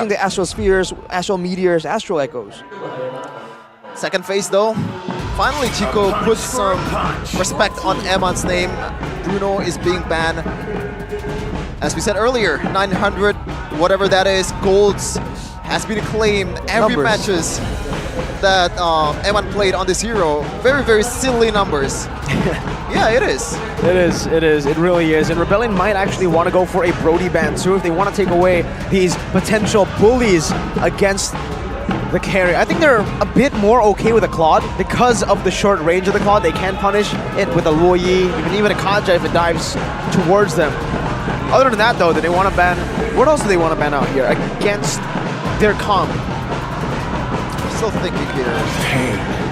using the Astral Spheres, Astral Meteors, Astral Echoes. Second phase though, finally Chico puts some respect on Eman's name. Bruno is being banned. As we said earlier, 900, whatever that is, golds has been claimed every matches that Eman played on this hero. Very, very silly numbers. Yeah, it is. It is, it is, it really is. And Rebellion might actually want to go for a Brody ban too if they want to take away these potential bullies against the carry. I think they're a bit more okay with a Claude because of the short range of the Claude. They can punish it with a Luo Yi, even a Kaja if it dives towards them. Other than that though, do they want to ban, what else do they want to ban out here against their comp? I'm still thinking here.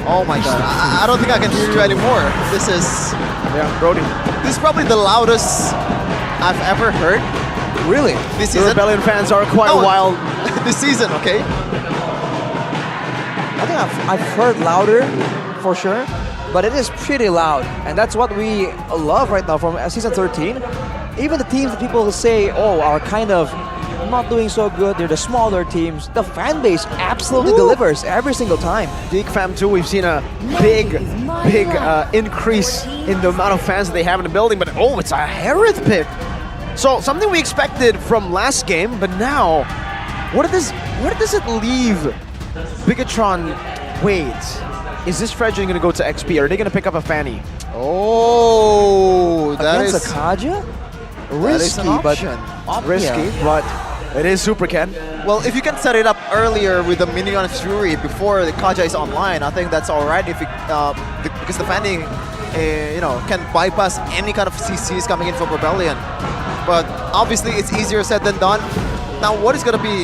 Oh my god, I don't think I can hear you anymore. This is... Yeah, Brody. This is probably the loudest I've ever heard. Really? This The season? Rebellion fans are quite wild. This season, okay? I think I've heard louder, for sure, but it is pretty loud. And that's what we love right now from Season 13. Even the teams that people say, oh, are kind of not doing so good, they're the smaller teams, the fan base absolutely delivers every single time. Geek Fam too, we've seen a big increase in the amount of fans that they have in the building, but oh, it's a Harith pick. So something we expected from last game, but now, where does it leave Bigetron? Wait, is this Fredrin going to go to XP? Or are they going to pick up a Fanny? Oh, that Against is... a Kaja? Risky, but risky, but it is Super Ken. Well, if you can set it up earlier with the Minion Fury before the Kaja is online, I think that's alright. If because the Fanning, you know, can bypass any kind of CCs coming in from Rebellion. But obviously, it's easier said than done. Now, what is going to be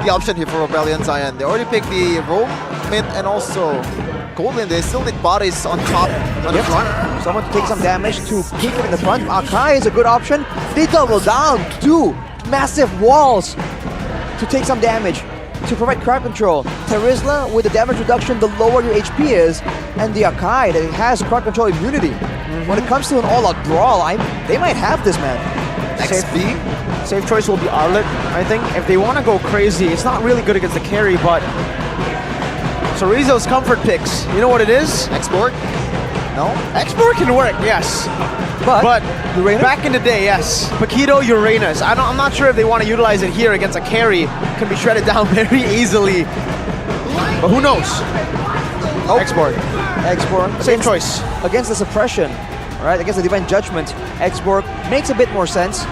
the option here for Rebellion Zion? They already picked the Roam, Mid, and also Golden. They still need bodies on top, on the front. Someone to take some damage to keep it in the front. Akai is a good option. They double down. 2 massive walls to take some damage, to provide crowd control. Terizla with the damage reduction, the lower your HP is, and the Akai that has crowd control immunity. When it comes to an all-out brawl, they might have this, man. XP? Safe choice will be Arlet, I think. If they want to go crazy, it's not really good against the carry, but Chorizo's comfort picks. You know what it is? Export? No? Export can work, yes. But back in the day, yes. Paquito, Uranus. I'm not sure if they want to utilize it here against a carry. Can be shredded down very easily. But who knows? Oh. Export. Same choice. Against the suppression, right? Against the Divine Judgment, Export makes a bit more sense.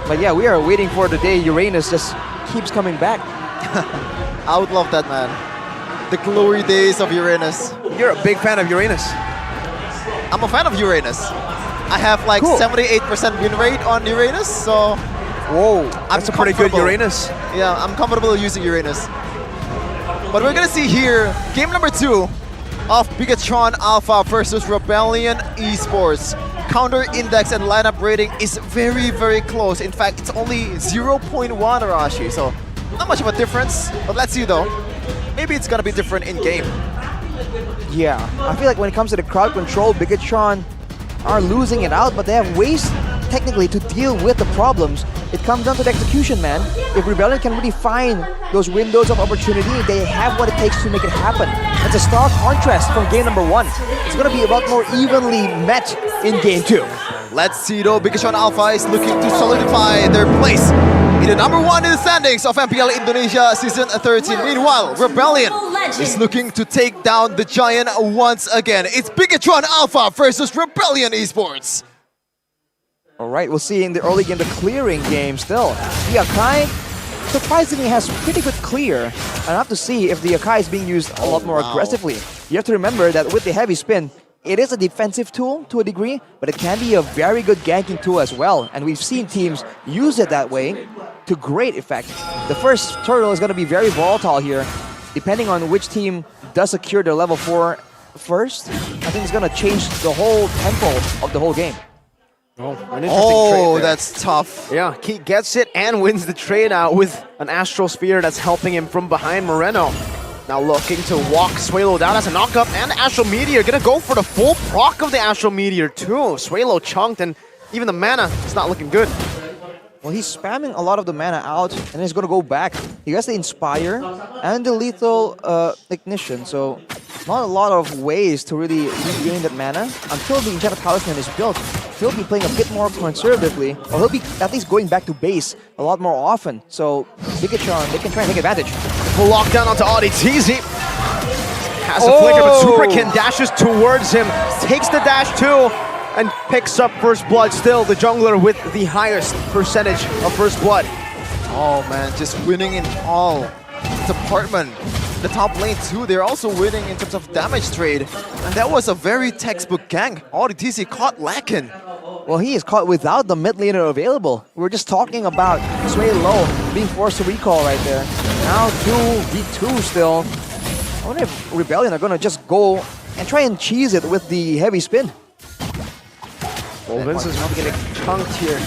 But yeah, we are waiting for the day Uranus just keeps coming back. I would love that, man. The glory days of Uranus. You're a big fan of Uranus. I'm a fan of Uranus. I have like 78% win rate on Uranus, so... Whoa, that's a pretty good Uranus. Yeah, I'm comfortable using Uranus. But we're gonna see here, game number 2 of Bigetron Alpha versus Rebellion Esports. Counter index and lineup rating is very, very close. In fact, it's only 0.1 Arashi, so not much of a difference. But let's see though. Maybe it's gonna be different in game. Yeah, I feel like when it comes to the crowd control, Bigetron are losing it out, but they have ways technically to deal with the problems. It comes down to the execution, man. If Rebellion can really find those windows of opportunity, they have what it takes to make it happen. It's a stark contrast from game number 1. It's going to be a lot more evenly met in game 2. Let's see though, Bigetron Alpha is looking to solidify their place in the number 1 in the standings of MPL Indonesia Season 13. Meanwhile, Rebellion is looking to take down the Giant once again. It's Bigetron Alpha versus Rebellion Esports. Alright, we'll see in the early game, the clearing game still. The Akai surprisingly has pretty good clear. And I have to see if the Akai is being used a lot more aggressively. You have to remember that with the heavy spin, it is a defensive tool to a degree, but it can be a very good ganking tool as well. And we've seen teams use it that way to great effect. The first turtle is going to be very volatile here. Depending on which team does secure their level 4 first, I think it's going to change the whole tempo of the whole game. Oh, an interesting trade there. That's tough. Yeah, he gets it and wins the trade out with an Astral Sphere that's helping him from behind Moreno. Now looking to walk Swalo down as a knockup, and Astral Meteor gonna go for the full proc of the Astral Meteor too. Swalo chunked, and even the mana is not looking good. Well, he's spamming a lot of the mana out, and then he's going to go back. He has the Inspire and the Lethal Ignition, so not a lot of ways to really regain that mana until the Enchanted Talisman is built. He'll be playing a bit more conservatively, or he'll be at least going back to base a lot more often. So Bigetron, they can try and take advantage. Full lockdown onto RBL. Has a flicker, but Superkin dashes towards him, takes the dash too, and picks up first blood. Still the jungler with the highest percentage of first blood. Oh man, just winning in all department. The top lane too, they're also winning in terms of damage trade. And that was a very textbook gank. RBL caught lacking. Well, he is caught without the mid laner available. We were just talking about Sway Low being forced to recall right there. Now 2v2 still. I wonder if Rebellion are going to just go and try and cheese it with the heavy spin. Well, Vince is getting chunked here.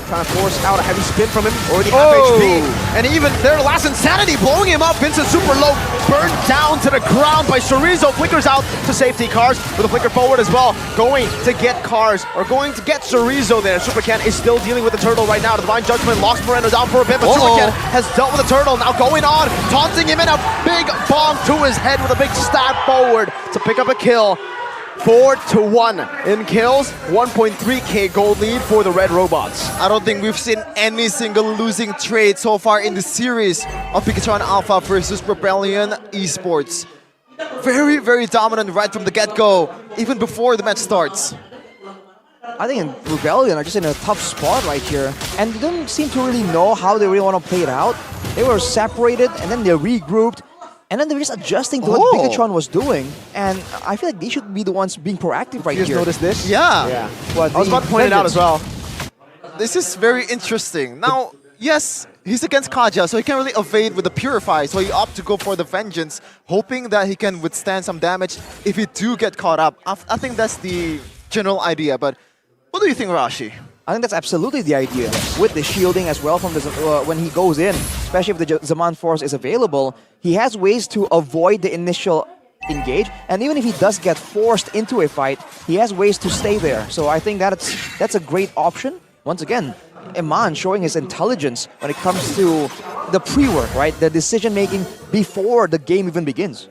Trying to force out a heavy spin from him. Already half HP. And even their last Insanity blowing him up. Vincent super low. Burned down to the ground by Chorizo. Flickers out to safety. Cars with a flicker forward as well. Going to get Cars. Or going to get Chorizo there. Supercan is still dealing with the turtle right now. Divine Judgment lost Moreno down for a bit. But Supercan has dealt with the turtle. Now going on. Taunting him in a big bomb to his head with a big stab forward to pick up a kill. 4-1 in kills, 1.3k gold lead for the Red Robots. I don't think we've seen any single losing trade so far in the series of Bigetron Alpha versus Rebellion Esports. Very, very dominant right from the get-go, even before the match starts. I think Rebellion are just in a tough spot right here, and they don't seem to really know how they really want to play it out. They were separated, and then they regrouped. And then they're just adjusting to what Bigetron was doing. And I feel like they should be the ones being proactive right here. You just noticed this? Yeah. What, I was about to point it out as well. This is very interesting. Now, yes, he's against Kaja, so he can't really evade with the Purify. So he opts to go for the Vengeance, hoping that he can withstand some damage if he do get caught up. I think that's the general idea. But what do you think, Rashi? I think that's absolutely the idea. With the shielding as well from the when he goes in, especially if the Zaman Force is available, he has ways to avoid the initial engage. And even if he does get forced into a fight, he has ways to stay there. So I think that's a great option. Once again, Iman showing his intelligence when it comes to the pre-work, right? The decision-making before the game even begins.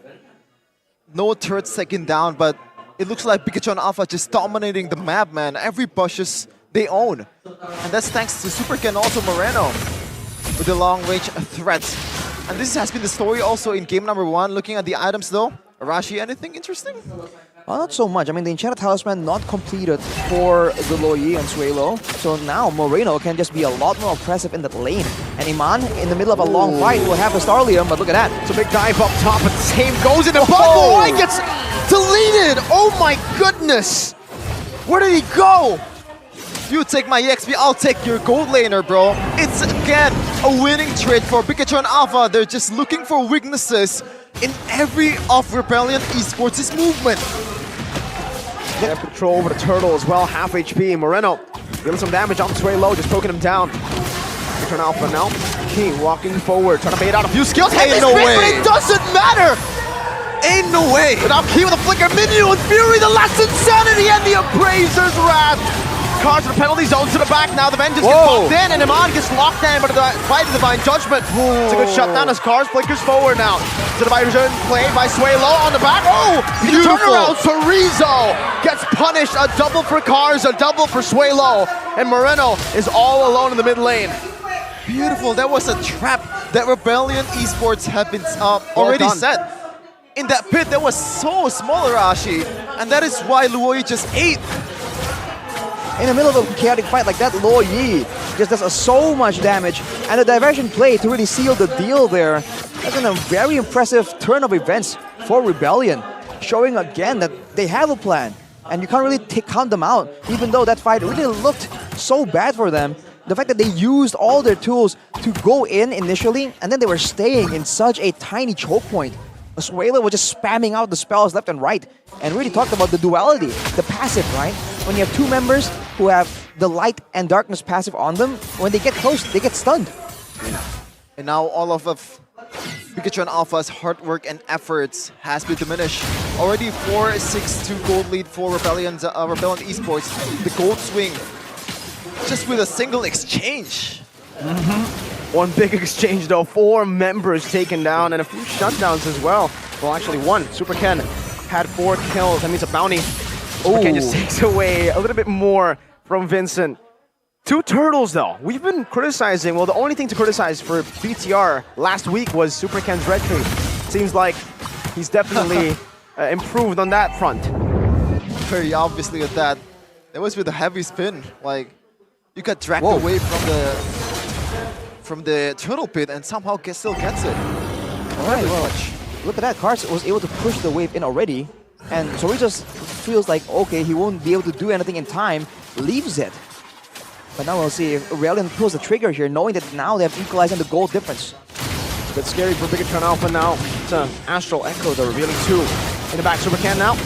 No turret second down, but it looks like Bigetron Alpha just dominating the map, man. Every bushes they own. And that's thanks to Superkin and also Moreno with the long-range threats. And this has been the story also in game number 1. Looking at the items though, Arashi, anything interesting? Well, not so much. I mean, the Enchanted Talisman not completed for the Loyi and Suelo. So now Moreno can just be a lot more oppressive in that lane. And Iman, in the middle of a long fight, will have a Starlium, but look at that. It's a big dive up top, but the same goes into Bumble. Gets deleted! Oh my goodness! Where did he go? You take my EXP, I'll take your gold laner, bro. It's again a winning trade for Bigetron Alpha. They're just looking for weaknesses in every of Rebellion Esports' movement. They have control over the turtle as well, half HP. Moreno dealing some damage on Sway Low, just poking him down. Bigetron Alpha now. King walking forward, trying to bait out a few skills. Ain't no way. But it doesn't matter! Ain't no way. Without Key with a flicker, Minion with Fury, the last Insanity, and the Appraiser's Wrath. Cars to the penalty zones to the back now. The Vengeance gets popped in, and Iman gets locked down by the Divine Judgment. It's a good shutdown as Cars flickers forward now. To the Bigetron played by Sway Low on the back. Oh, beautiful turnaround. Chorizo gets punished. A double for Cars, a double for Sway Low, and Moreno is all alone in the mid lane. Beautiful. That was a trap that Rebellion Esports have been already set. In that pit that was so small, Arashi, and that is why Luoyi just ate. In the middle of a chaotic fight like that, Loyi just does so much damage, and the diversion play to really seal the deal there. That's been a very impressive turn of events for Rebellion, showing again that they have a plan, and you can't really count them out, even though that fight really looked so bad for them. The fact that they used all their tools to go in initially, and then they were staying in such a tiny choke point. Suela was just spamming out the spells left and right, and really talked about the duality, the passive, right? When you have two members who have the light and darkness passive on them, when they get close, they get stunned. And now all of Bigetron Alpha's hard work and efforts has been diminished. Already 4-6-2 gold lead for Rebellion Esports. The gold swing just with a single exchange. One big exchange though, 4 members taken down and a few shutdowns as well. Well, actually 1. Super Ken had 4 kills. That means a bounty. Super Ken just takes away a little bit more from Vincent. 2 turtles though. We've been criticizing, well, the only thing to criticize for BTR last week was Super Ken's red trade. Seems like he's definitely improved on that front. Very obviously with that. It was with a heavy spin. Like, you got dragged away from the turtle pit and somehow still gets it. Alright, well, look at that. Cars was able to push the wave in already. And so he just feels like, okay, he won't be able to do anything in time, leaves it. But now we'll see if Aurelion pulls the trigger here, knowing that now they have equalized on the goal difference. A bit scary for Bigetron Alpha now. It's Astral Echo, the revealing 2. In the back, Super Ken now.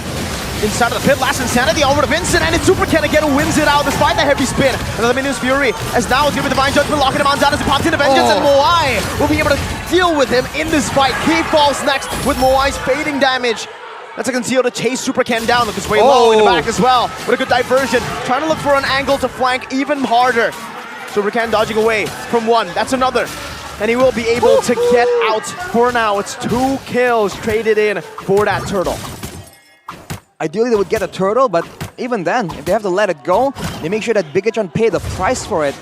Inside of the pit, last Insanity over to Vincent, and it's Super Ken again who wins it out despite the heavy spin. Another Minions Fury, as now it's given Divine Judgment, locking him on down as he pops into Vengeance, and Moai will be able to deal with him in this fight. He falls next with Moai's fading damage. That's a conceal to chase Super Ken down. Look, it's way low in the back as well. With a good diversion, trying to look for an angle to flank even harder. Super Ken dodging away from 1, that's another. And he will be able to get out for now. It's 2 kills traded in for that turtle. Ideally, they would get a turtle, but even then, if they have to let it go, they make sure that Bigetron pay the price for it.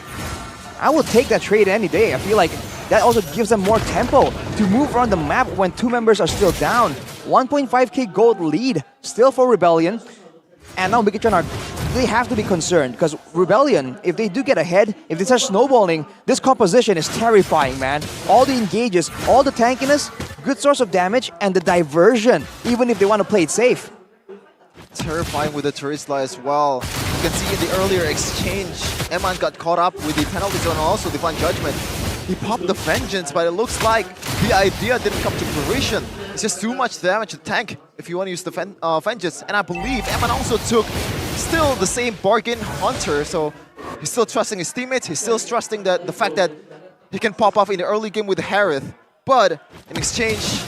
I would take that trade any day. I feel like that also gives them more tempo to move around the map when 2 members are still down. 1.5k gold lead still for Rebellion. And now Bigetron they have to be concerned because Rebellion, if they do get ahead, if they start snowballing, this composition is terrifying, man. All the engages, all the tankiness, good source of damage, and the diversion, even if they want to play it safe. Terrifying with the Turisla as well. You can see in the earlier exchange, Eman got caught up with the penalty zone and also Divine Judgment. He popped the Vengeance, but it looks like the idea didn't come to fruition. It's just too much damage to tank if you want to use the Vengeance. And I believe Eman also took still the same bargain Hunter, so he's still trusting his teammates, he's still trusting the fact that he can pop off in the early game with Harith. But in exchange,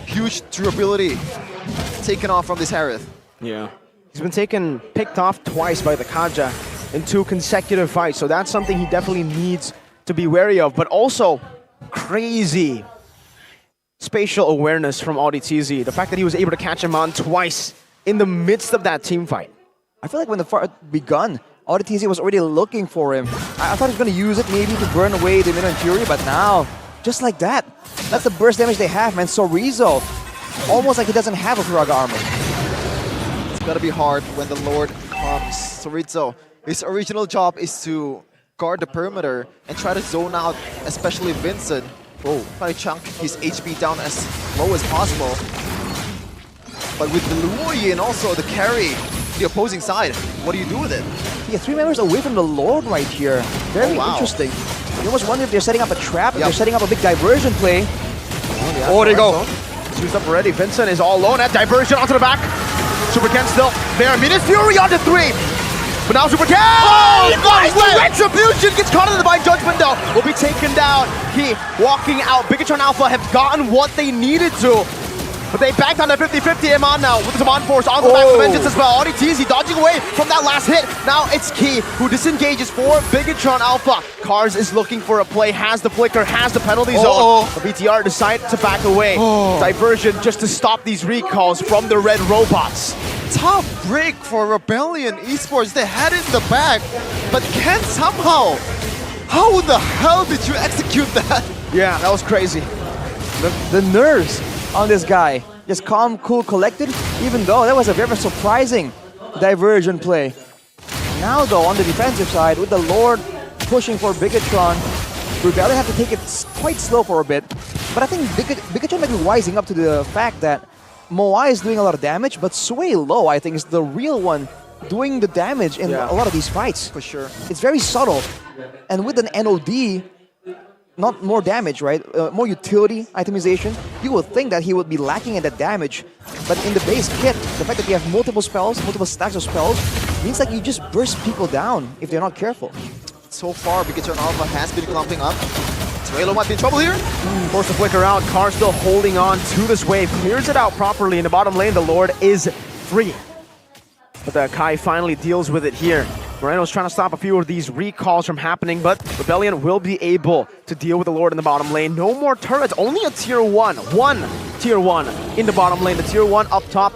huge durability taken off from this Harith. Yeah. He's been picked off twice by the Kaja in 2 consecutive fights, so that's something he definitely needs to be wary of, but also crazy spatial awareness from AudiTZ. The fact that he was able to catch him on twice in the midst of that team fight. I feel like when the fight begun, AudiTZ was already looking for him. I thought he was going to use it maybe to burn away the Minion Fury, but now, just like that, that's the burst damage they have, man. Sorizo, almost like he doesn't have a Furaga armor. It's gotta be hard when the Lord comes. Sorizo, his original job is to guard the perimeter and try to zone out, especially Vincent. Try to chunk his HP down as low as possible. But with the Luoyi and also the carry, the opposing side, what do you do with it? Yeah, 3 members away from the Lord right here. Very interesting. You almost wonder if they're setting up a trap, if they're setting up a big diversion play. Oh, there you go. It's used up already. Vincent is all alone at diversion onto the back. Super Ken still there. Minions Fury onto 3. But now Super Ken! Nice! The Retribution gets caught in the Divine Judgment though. Will be taken down. He walking out. Bigetron Alpha have gotten what they needed to. But they backed on the 50-50 Eman now with the Zaman Force on the back of the Vengeance as well. AudiTZ dodging away from that last hit. Now it's Key who disengages for Bigetron Alpha. Cars is looking for a play, has the flicker, has the penalty zone. But BTR decide to back away. Diversion just to stop these recalls from the red robots. Tough break for Rebellion Esports. They had it in the back, but Ken somehow. How the hell did you execute that? Yeah, that was crazy. The nerves on this guy. Just calm, cool, collected, even though that was a very surprising diversion play. Now though, on the defensive side, with the Lord pushing for Bigetron, Rebellion have to take it quite slow for a bit. But I think Bigetron might be wising up to the fact that Moai is doing a lot of damage, but Sway Low, I think, is the real one doing the damage in a lot of these fights. For sure. It's very subtle. And with an NOD, not more damage, right? More utility itemization. You would think that he would be lacking in that damage. But in the base kit, the fact that you have multiple spells, multiple stacks of spells, means like you just burst people down if they're not careful. So far, Bigetron Alpha has been clumping up. Swaylo might be in trouble here. Force the flicker out. Car still holding on to this wave. Clears it out properly in the bottom lane. The Lord is free. But the Kai finally deals with it here. Moreno's trying to stop a few of these recalls from happening, but Rebellion will be able to deal with the Lord in the bottom lane. No more turrets, only a tier 1. One tier 1 in the bottom lane. The tier 1 up top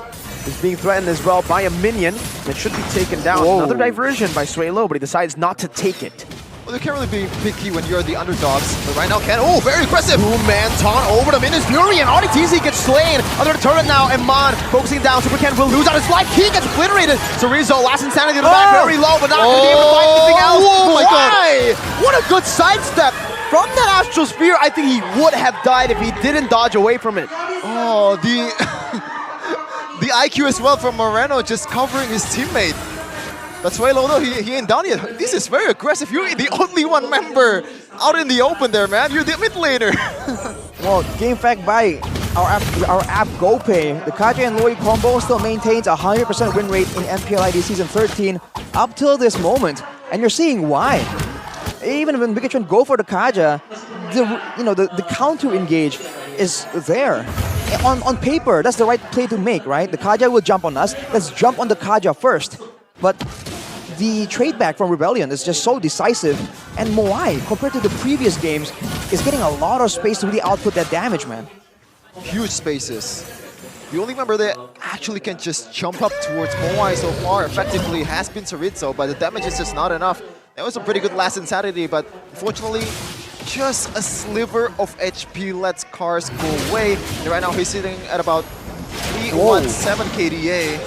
is being threatened as well by a minion. It should be taken down. Whoa. Another diversion by Suelo, but he decides not to take it. Well, you can't really be picky when you're the underdogs, but right now oh, very aggressive! Two-man taunt over the Minus Fury, and RDTZ gets slain. Under the turret now, and Mon focusing down. Super Ken will lose out his life. He gets obliterated. Cerezo, last insanity in the back, very low, but not going to be able to find anything else. Oh my God. Why? What a good sidestep. From that Astral Spear, I think he would have died if he didn't dodge away from it. Oh, the the IQ as well from Moreno, just covering his teammate. But Suelo, no, he ain't done yet. This is very aggressive. You're the only one member out in the open there, man. You're the mid laner. Well, game fact by our app GoPay, the Kaja and Loi combo still maintains a 100% win rate in MPLID Season 13 up till this moment. And you're seeing why. Even when Bigetron go for the Kaja, the counter engage is there. On paper, that's the right play to make, right? The Kaja will jump on us. Let's jump on the Kaja first. But the trade back from Rebellion is just so decisive, and Moai, compared to the previous games, is getting a lot of space to really output that damage, man. Huge spaces. The only member that actually can just jump up towards Moai so far effectively has been Cerezo, but the damage is just not enough. That was a pretty good last insanity, but unfortunately, just a sliver of HP lets Cars go away. And right now he's sitting at about 317 KDA.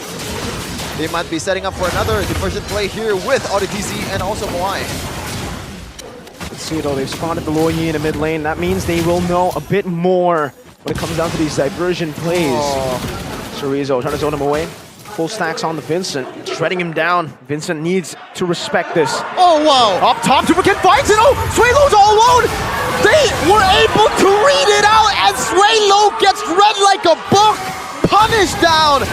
They might be setting up for another diversion play here with RDTZ and also Moai. Let's see though, they've spotted the Loi in the mid lane. That means they will know a bit more when it comes down to these diversion plays. Cerezo trying to zone him away. Full stacks on the Vincent, shredding him down. Vincent needs to respect this. Oh wow! Up top, Superkin finds it! Oh, Suelo's all alone! They were able to read it out, and Suelo gets read like a book! Punished down!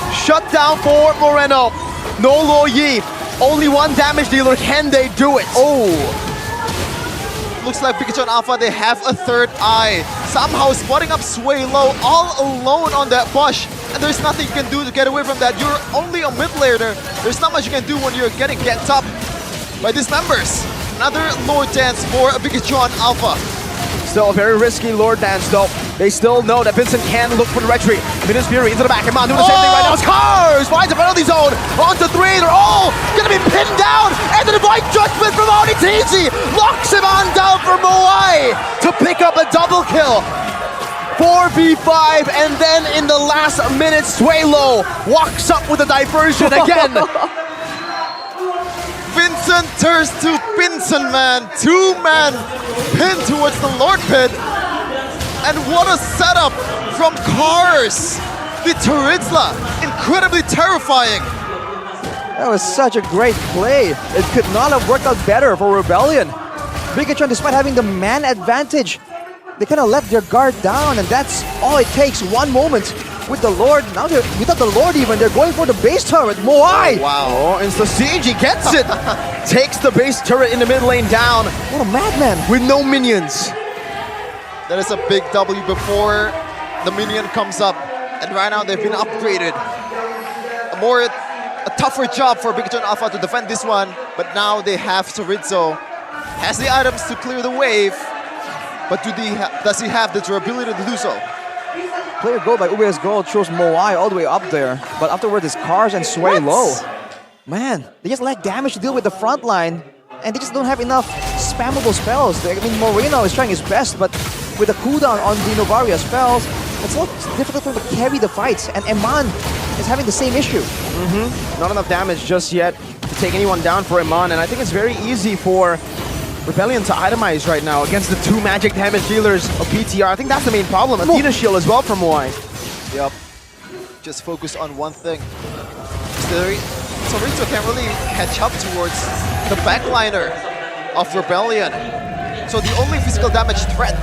Shut down for Moreno. No Loi. Only one damage dealer. Can they do it? Oh! Looks like Bigetron Alpha, they have a third eye. Somehow spotting up Suelo all alone on that bush. And there's nothing you can do to get away from that. You're only a mid laner. There's not much you can do when you're getting ganked up by these members. Another Lord Dance for Bigetron Alpha. Still a very risky Lord Dance though. They still know that Vincent can look for the retreat. Minus Fury into the back, and Mon doing the same thing right now. Cars finds a penalty zone. On to 3, they're all gonna be pinned down. And the Divine Judgment from RDTZ locks him on down for Moai to pick up a double kill. 4v5, and then in the last minute, Suelo walks up with a diversion again. Vincent turns to Vincent, man. 2-man pin towards the Lord Pit. And what a setup from Cars. The Turizla, incredibly terrifying. That was such a great play. It could not have worked out better for Rebellion. Bigetron, despite having the man advantage, they kind of let their guard down, and that's all it takes. One moment with the Lord. Now they're without the Lord even. They're going for the base turret. Moai! Wow. Oh, it's the siege. He gets it. Takes the base turret in the mid lane down. What a madman. With no minions. That is a big W before the minion comes up. And right now they've been upgraded. A tougher job for Bigetron Alpha to defend this one. But now they have Cerezo. Has the items to clear the wave. But does he have the durability to do so? Player goal by UBS Gold shows Moai all the way up there. But afterwards it's Cars and Suelo. Man, they just lack damage to deal with the front line. And they just don't have enough spammable spells. I mean, Moreno is trying his best, but with a cooldown on the Novaria spells, it's a lot difficult for him to carry the fights. And Eman is having the same issue. Not enough damage just yet to take anyone down for Eman. And I think it's very easy for Rebellion to itemize right now against the 2 magic damage dealers of BTR. I think that's the main problem. Athena Shield as well from Moai. Yep. Just focus on one thing. Cerezo can't really catch up towards the backliner of Rebellion. So the only physical damage threat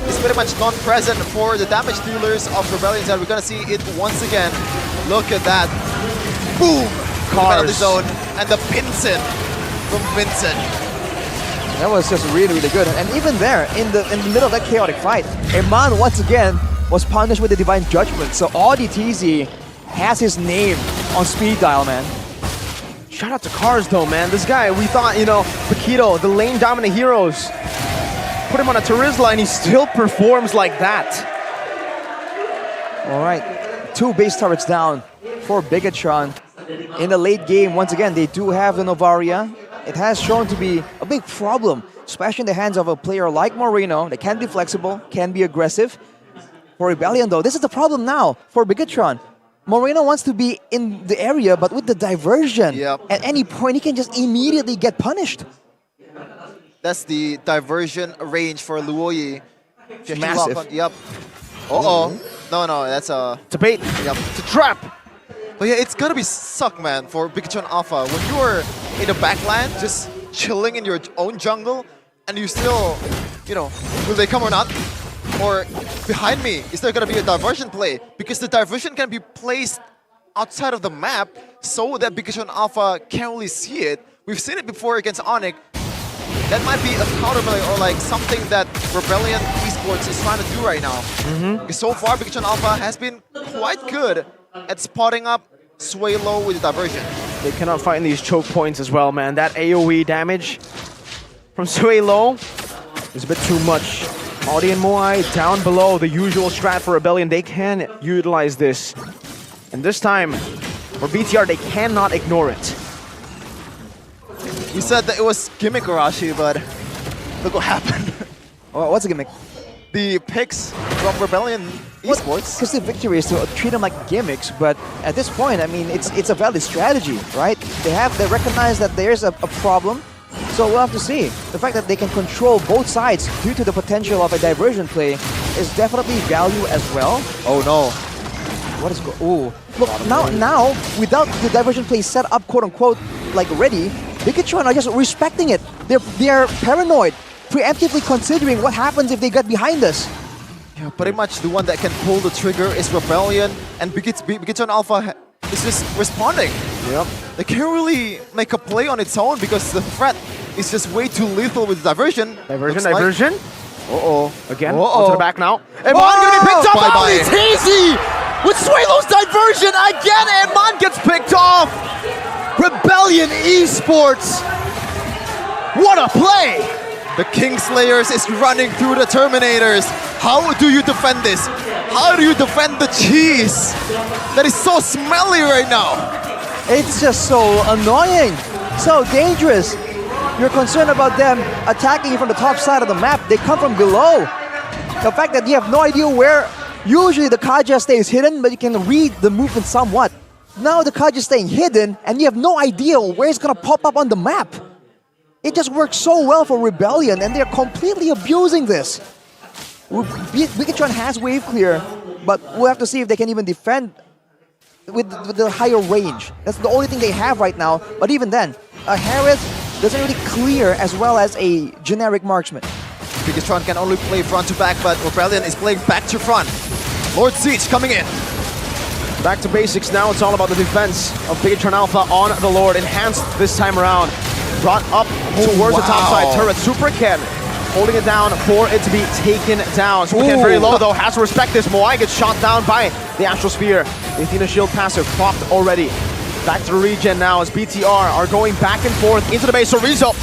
is pretty much non-present for the damage dealers of Rebellion. And we're gonna see it once again. Look at that. Boom! Penalty zone and the pinsin from Vincent. That was just really, really good. And even there, in the middle of that chaotic fight, Eman once again was punished with the Divine Judgment. So RDTZ has his name on speed dial, man. Shout out to Cars though, man. This guy, we thought, you know, Paquito, the lane dominant heroes, put him on a Turizla and he still performs like that. All right, 2 base turrets down for Bigetron. In the late game, once again, they do have the Novaria. It has shown to be a big problem, especially in the hands of a player like Moreno. They can be flexible, can be aggressive. For Rebellion though, this is the problem now for Bigetron. Moreno wants to be in the area, but with the diversion, at any point he can just immediately get punished. That's the diversion range for Luoyi. Massive. Yep. Uh-oh. No, that's a... It's a bait. Yep. It's a trap. But yeah, it's gotta be suck, man, for Bigetron Alpha. When you're in the backline, just chilling in your own jungle, and you still, you know, will they come or not? Or behind me, is there gonna be a diversion play? Because the diversion can be placed outside of the map so that Bigetron Alpha can't really see it. We've seen it before against Onyx. That might be a counterplay or like something that Rebellion Esports is trying to do right now. Because so far, Bigetron Alpha has been quite good at spotting up Sway Low with the diversion. They cannot find these choke points as well, man. That AoE damage from Sway Low is a bit too much. Audi and Moai down below, the usual strat for Rebellion. They can utilize this. And this time, for BTR, they cannot ignore it. You said that it was gimmick Arashi, but look what happened. Oh, what's a gimmick? The picks from Rebellion Esports. Because the victory is to treat them like gimmicks, but at this point, I mean, it's a valid strategy, right? They recognize that there's a problem, so we'll have to see. The fact that they can control both sides due to the potential of a diversion play is definitely value as well. Oh no. What is ooh. Look, now, without the diversion play set up, quote-unquote, like ready, Bigetron are just respecting it. They're paranoid, preemptively considering what happens if they get behind us. Yeah, pretty much the one that can pull the trigger is Rebellion, and Bigetron Alpha is just responding. Yep. They can't really make a play on its own because the threat is just way too lethal with diversion. Diversion. Uh-oh. Again, onto the back now. Eman gonna be picked off! Oh, it's easy! With Swaylo's diversion again, Eman gets picked off! Rebellion Esports! What a play! The Kingslayers is running through the Terminators. How do you defend this? How do you defend the cheese? That is so smelly right now. It's just so annoying, so dangerous. You're concerned about them attacking you from the top side of the map. They come from below. The fact that you have no idea where, usually the Kaja stays hidden, but you can read the movement somewhat. Now the Kaja is staying hidden, and you have no idea where it's gonna pop up on the map. It just works so well for Rebellion, and they're completely abusing this. Bigetron has wave clear, but we'll have to see if they can even defend with the higher range. That's the only thing they have right now, but even then, Harris doesn't really clear as well as a generic marksman. Bigetron can only play front to back, but Rebellion is playing back to front. Lord Siege coming in. Back to basics now. It's all about the defense of Bigetron Alpha on the Lord. Enhanced this time around. Brought up towards the top side turret. Super Ken holding it down for it to be taken down. Super Ken very low though. Has to respect this. Moai gets shot down by the Astral Sphere. The Athena Shield passive propped already. Back to the regen now as BTR are going back and forth into the base. Sorizo,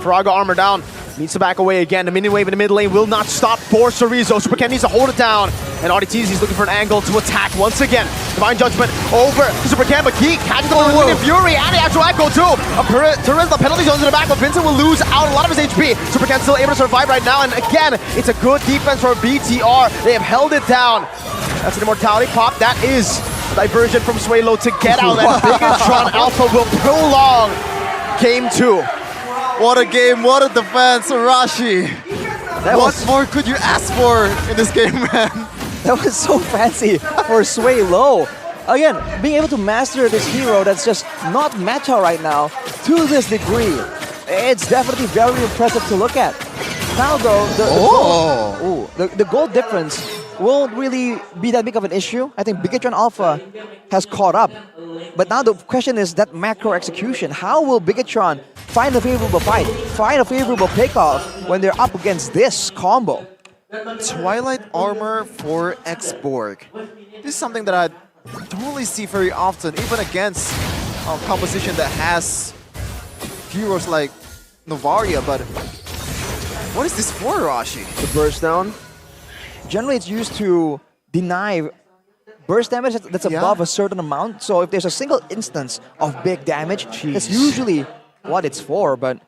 Faraga armor down. Needs to back away again. The mini wave in the mid lane will not stop for Sorizo. Super Ken needs to hold it down. And RDTZ is looking for an angle to attack once again. Divine Judgment over to Super Ken, but he catches the Wind Fury and the actual Echo too. Turizla penalty zones in the back, but Vincent will lose out a lot of his HP. Super Ken still able to survive right now, and again, it's a good defense for BTR. They have held it down. That's an immortality pop. That is a diversion from Swaylo to get out, and Bigetron Alpha will prolong game 2. What a game, what a defense, Arashi. What more could you ask for in this game, man? That was so fancy for Sway Low. Again, being able to master this hero that's just not meta right now to this degree, it's definitely very impressive to look at. Now though, the goal difference won't really be that big of an issue. I think Bigetron Alpha has caught up. But now the question is that macro execution. How will Bigetron find a favorable fight, find a favorable pickoff when they're up against this combo? Twilight armor for Xborg. This is something that I don't really see very often, even against composition that has heroes like Novaria, but what is this for, Rashi? The burst down. Generally, it's used to deny burst damage that's above a certain amount. So if there's a single instance of big damage, that's usually what it's for. But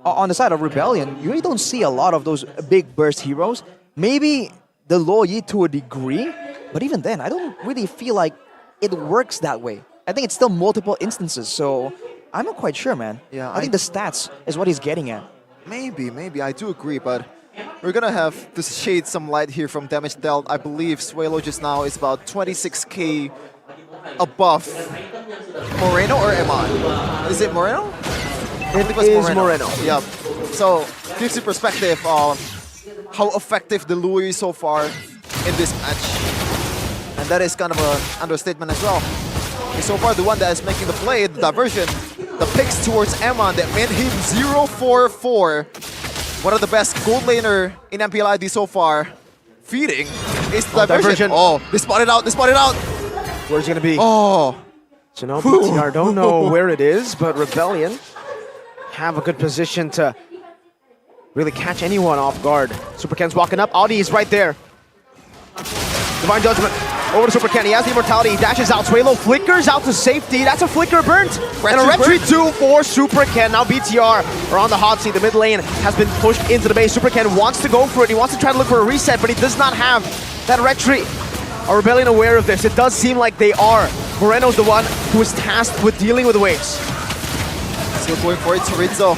on the side of Rebellion, you really don't see a lot of those big burst heroes. Maybe the Luo Yi to a degree, but even then, I don't really feel like it works that way. I think it's still multiple instances, so I'm not quite sure, man. Yeah, I think the stats is what he's getting at. Maybe, I do agree, but we're gonna have to shade some light here from damage dealt. I believe Suelo just now is about 26k above Moreno or Eman? Is it Moreno? It is Moreno. Yeah. So gives you perspective of how effective the Luo is so far in this match. And that is kind of an understatement as well. He's so far the one that is making the play, the diversion, the picks towards Eman that made him 0-4-4. One of the best gold laner in MPLID so far. Feeding is the diversion. Oh, they spotted out, Where's it gonna be? Oh. So now BTR don't know where it is, but Rebellion have a good position to really catch anyone off guard. Super Ken's walking up, Audi is right there. Divine Judgment over to Super Ken, he has the immortality, he dashes out, Suelo flickers out to safety, that's a flicker burnt! And a retreat 2 for Super Ken. Now BTR are on the hot seat, the mid lane has been pushed into the base. Super Ken wants to go for it, he wants to try to look for a reset, but he does not have that retreat. Are Rebellion aware of this? It does seem like they are. Moreno's the one who is tasked with dealing with waves. Still going for it, Chorizo.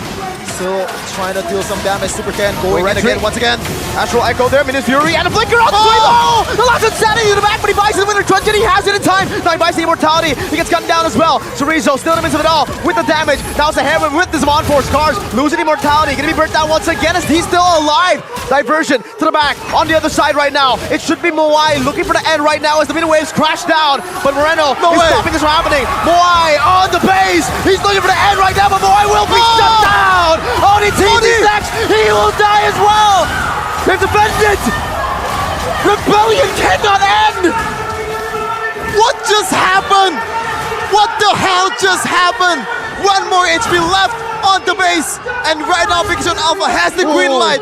Still trying to deal some damage. Super Ken going in again, once again. Astral Echo there, Minus Fury, and a flicker on Suelo! The last insanity to the back, but he buys the winner truncheon, he has it in time. Now he buys the immortality, he gets gunned down as well. Chorizo still in the midst of it all, with the damage. Now it's the Heron with the Zaman Force. Cars losing immortality, gonna be burnt down once again as he's still alive. Diversion to the back, on the other side right now. It should be Moai looking for the end right now as the mid waves crash down, but Moreno is stopping this from happening. Moai on the base, he's looking for the end right now, but Moai will be shut down! ODT is next, he will die as well! They've defended! Rebellion cannot end! What just happened? What the hell just happened? One more HP left on the base, and right now Bigetron Alpha has the green light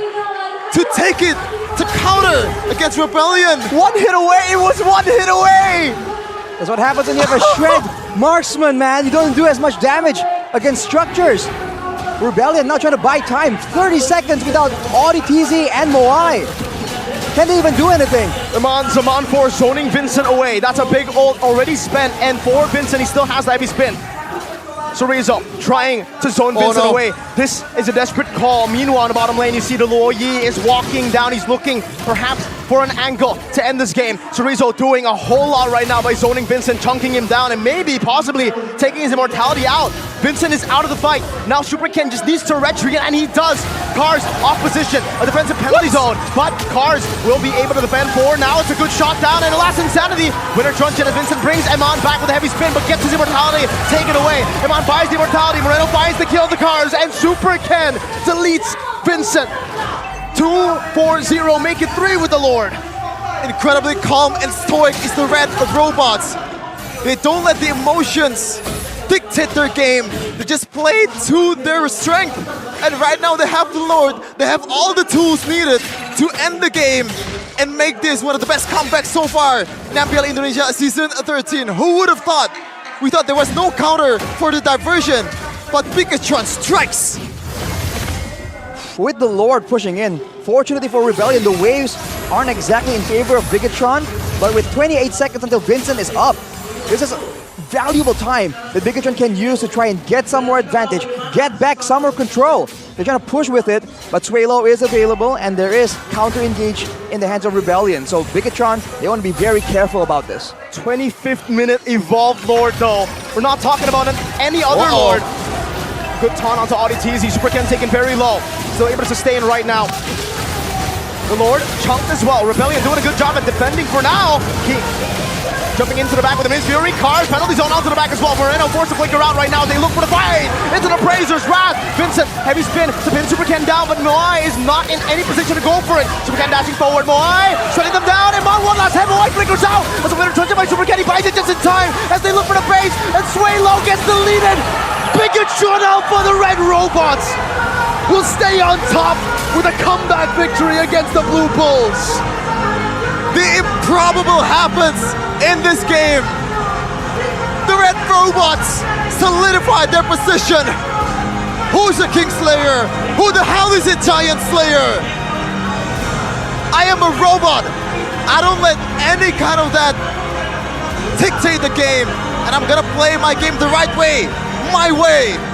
to take it, to counter against Rebellion. One hit away, it was one hit away! That's what happens when you have a shred marksman, man. You don't do as much damage against structures. Rebellion now trying to buy time. 30 seconds without Audi, TZ, and Moai. Can't even do anything. Zaman for zoning Vincent away. That's a big ult already spent, and for Vincent, he still has the heavy spin. Chorizo trying to zone Vincent away. This is a desperate call. Meanwhile, in the bottom lane, you see the Luo Yi is walking down. He's looking perhaps for an angle to end this game. Chorizo doing a whole lot right now by zoning Vincent, chunking him down, and maybe possibly taking his immortality out. Vincent is out of the fight. Now Super Ken just needs to retreat, and he does. Cars off position, a defensive penalty zone, but Cars will be able to defend forward. Now it's a good shot down, and the last insanity. Winner truncheon as Vincent brings Eman back with a heavy spin, but gets his immortality taken away. Eman buys the immortality, Moreno buys the kill of the Cars, and Super Ken deletes Vincent. 2-4-0, make it 3 with the Lord. Incredibly calm and stoic is the Red Robots. They don't let the emotions dictate their game. They just play to their strength. And right now they have the Lord. They have all the tools needed to end the game and make this one of the best comebacks so far in MPL Indonesia Season 13. Who would have thought? We thought there was no counter for the diversion, but Bigetron strikes. With the Lord pushing in, fortunately for Rebellion, the waves aren't exactly in favor of Bigetron, but with 28 seconds until Vincent is up, this is valuable time that Bigetron can use to try and get some more advantage, get back some more control. They're trying to push with it, but Suelo is available and there is counter-engage in the hands of Rebellion. So Bigetron, they want to be very careful about this. 25th minute evolved Lord though. We're not talking about any other Lord. Good taunt onto Audi TZ, Super Ken taken very low. Still able to sustain right now. The Lord chunked as well. Rebellion doing a good job at defending for now. Jumping into the back with the Min's Fury. Cars, penalty zone onto the back as well. Moreno forced to flicker out right now. They look for the fight. Into the Praisers. Wrath. Vincent, heavy spin to pin Super Ken down, but Moai is not in any position to go for it. Super Ken dashing forward. Moai shutting them down. And one last head. Moai flicker goes out as a winner turns by Super Kenny buys it just in time as they look for the base, and Sway Low gets deleted. Bigetron out for the Red Robots. Will stay on top with a comeback victory against the Blue Bulls. The improbable happens in this game. The Red Robots solidified their position. Who's the Kingslayer? Who the hell is it, Giant Slayer? I am a robot. I don't let any kind of that dictate the game. And I'm gonna play my game the right way, my way.